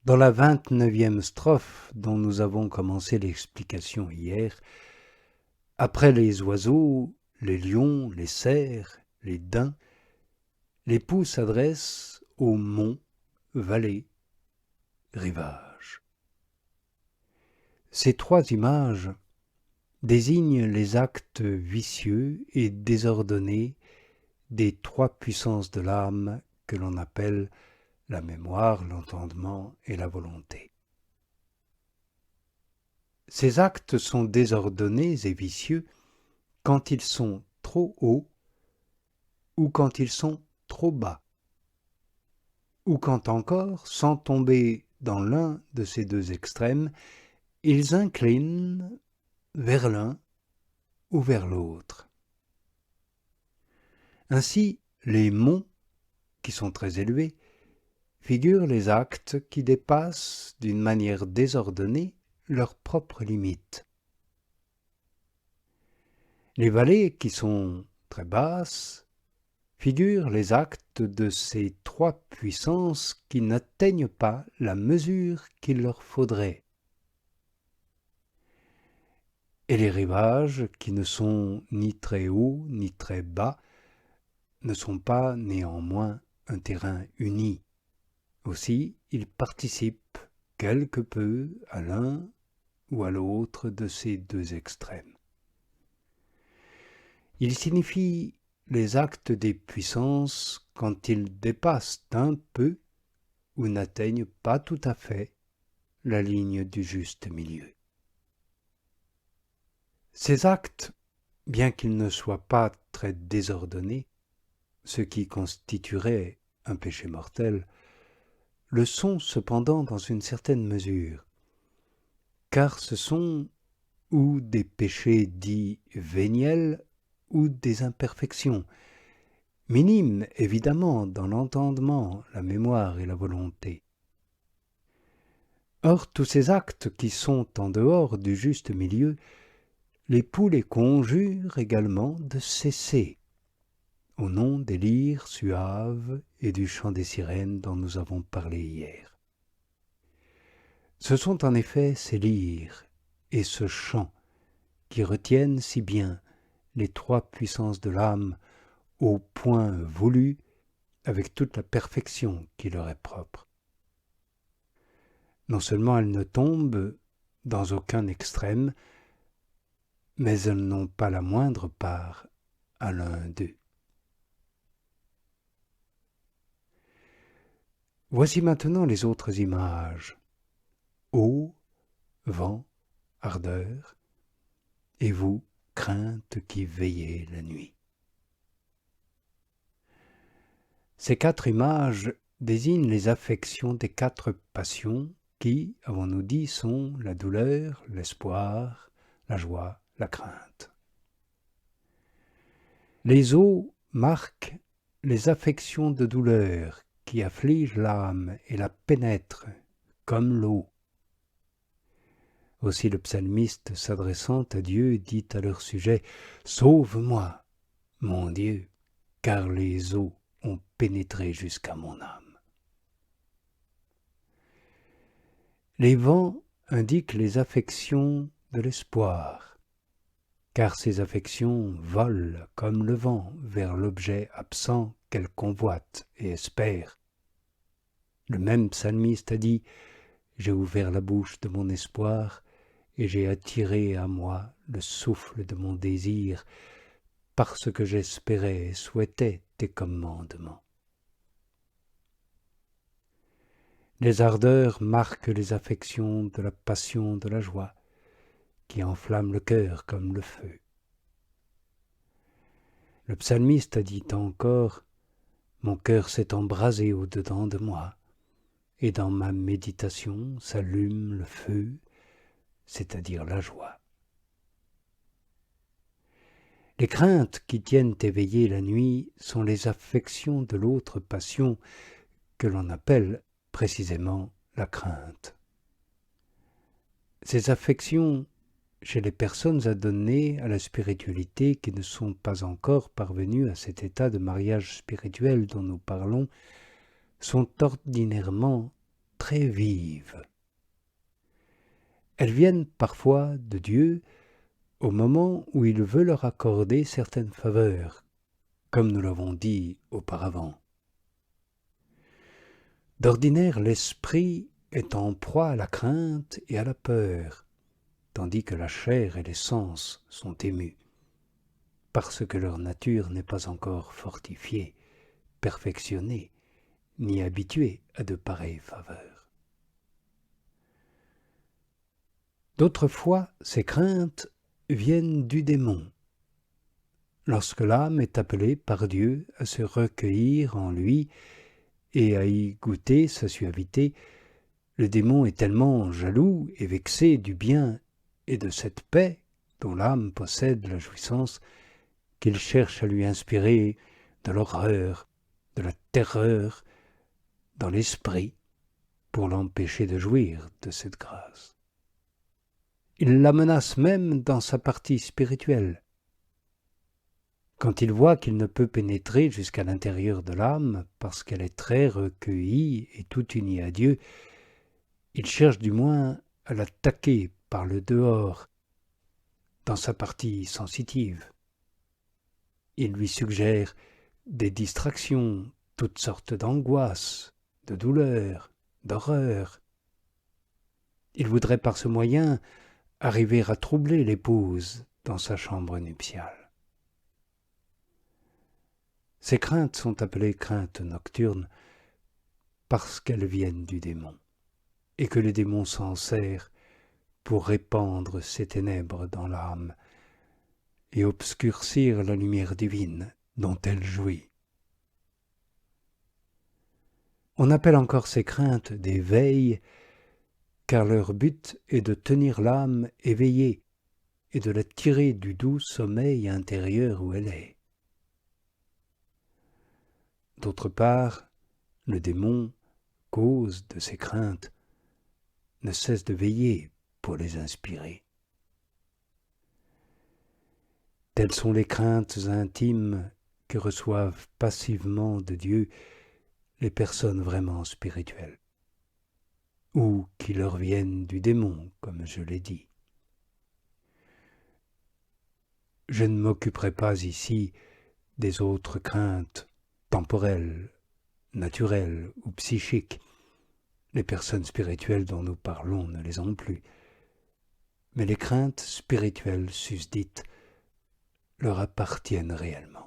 Dans la 29e strophe dont nous avons commencé l'explication hier, après les oiseaux, les lions, les cerfs, les daims, l'époux s'adresse aux monts, vallées, rivages. Ces trois images désignent les actes vicieux et désordonnés des trois puissances de l'âme que l'on appelle la mémoire, l'entendement et la volonté. Ces actes sont désordonnés et vicieux quand ils sont trop hauts ou quand ils sont trop bas, ou quand encore, sans tomber dans l'un de ces deux extrêmes, ils inclinent vers l'un ou vers l'autre. Ainsi, les monts, qui sont très élevés, figurent les actes qui dépassent d'une manière désordonnée leurs propres limites. Les vallées, qui sont très basses, figurent les actes de ces trois puissances qui n'atteignent pas la mesure qu'il leur faudrait. Et les rivages, qui ne sont ni très hauts ni très bas, ne sont pas néanmoins un terrain uni. Aussi, ils participent quelque peu à l'un ou à l'autre de ces deux extrêmes. Ils signifient les actes des puissances quand ils dépassent un peu ou n'atteignent pas tout à fait la ligne du juste milieu. Ces actes, bien qu'ils ne soient pas très désordonnés, ce qui constituerait un péché mortel, le sont cependant dans une certaine mesure, car ce sont ou des péchés dits véniels ou des imperfections, minimes évidemment dans l'entendement, la mémoire et la volonté. Or tous ces actes qui sont en dehors du juste milieu, l'époux les conjure également de cesser, au nom des lyres suaves et du chant des sirènes dont nous avons parlé hier. Ce sont en effet ces lyres et ce chant qui retiennent si bien les trois puissances de l'âme au point voulu avec toute la perfection qui leur est propre. Non seulement elles ne tombent dans aucun extrême, mais elles n'ont pas la moindre part à l'un d'eux. Voici maintenant les autres images. Eau, vent, ardeur, et vous, crainte qui veillez la nuit. Ces quatre images désignent les affections des quatre passions qui, avons-nous dit, sont la douleur, l'espoir, la joie, la crainte. Les eaux marquent les affections de douleur qui affligent l'âme et la pénètrent comme l'eau. Aussi le psalmiste s'adressant à Dieu dit à leur sujet « Sauve-moi, mon Dieu, car les eaux ont pénétré jusqu'à mon âme. » Les vents indiquent les affections de l'espoir, car ces affections volent comme le vent vers l'objet absent qu'elles convoitent et espèrent. Le même psalmiste a dit « J'ai ouvert la bouche de mon espoir et j'ai attiré à moi le souffle de mon désir, parce que j'espérais et souhaitais tes commandements. » Les ardeurs marquent les affections de la passion de la joie, qui enflamme le cœur comme le feu. Le psalmiste a dit encore « Mon cœur s'est embrasé au-dedans de moi, et dans ma méditation s'allume le feu, c'est-à-dire la joie. » Les craintes qui tiennent éveillée la nuit sont les affections de l'autre passion que l'on appelle précisément la crainte. Ces affections, chez les personnes adonnées à la spiritualité qui ne sont pas encore parvenues à cet état de mariage spirituel dont nous parlons, sont ordinairement très vives. Elles viennent parfois de Dieu au moment où il veut leur accorder certaines faveurs, comme nous l'avons dit auparavant. D'ordinaire, l'esprit est en proie à la crainte et à la peur, tandis que la chair et les sens sont émus, parce que leur nature n'est pas encore fortifiée, perfectionnée, ni habituée à de pareilles faveurs. D'autres fois, ces craintes viennent du démon. Lorsque l'âme est appelée par Dieu à se recueillir en lui et à y goûter sa suavité, le démon est tellement jaloux et vexé du bien et de cette paix dont l'âme possède la jouissance qu'il cherche à lui inspirer de l'horreur, de la terreur dans l'esprit pour l'empêcher de jouir de cette grâce. Il la menace même dans sa partie spirituelle. Quand il voit qu'il ne peut pénétrer jusqu'à l'intérieur de l'âme parce qu'elle est très recueillie et tout unie à Dieu, il cherche du moins à l'attaquer par le dehors, dans sa partie sensitive. Il lui suggère des distractions, toutes sortes d'angoisses, de douleurs, d'horreurs. Il voudrait par ce moyen arriver à troubler l'épouse dans sa chambre nuptiale. Ces craintes sont appelées craintes nocturnes parce qu'elles viennent du démon, et que le démon s'en sert pour répandre ses ténèbres dans l'âme et obscurcir la lumière divine dont elle jouit. On appelle encore ces craintes des veilles, car leur but est de tenir l'âme éveillée et de la tirer du doux sommeil intérieur où elle est. D'autre part, le démon, cause de ces craintes, ne cesse de veiller pour les inspirer. Telles sont les craintes intimes que reçoivent passivement de Dieu les personnes vraiment spirituelles, ou qui leur viennent du démon, comme je l'ai dit. Je ne m'occuperai pas ici des autres craintes temporelles, naturelles ou psychiques. Les personnes spirituelles dont nous parlons ne les ont plus. Mais les craintes spirituelles susdites leur appartiennent réellement.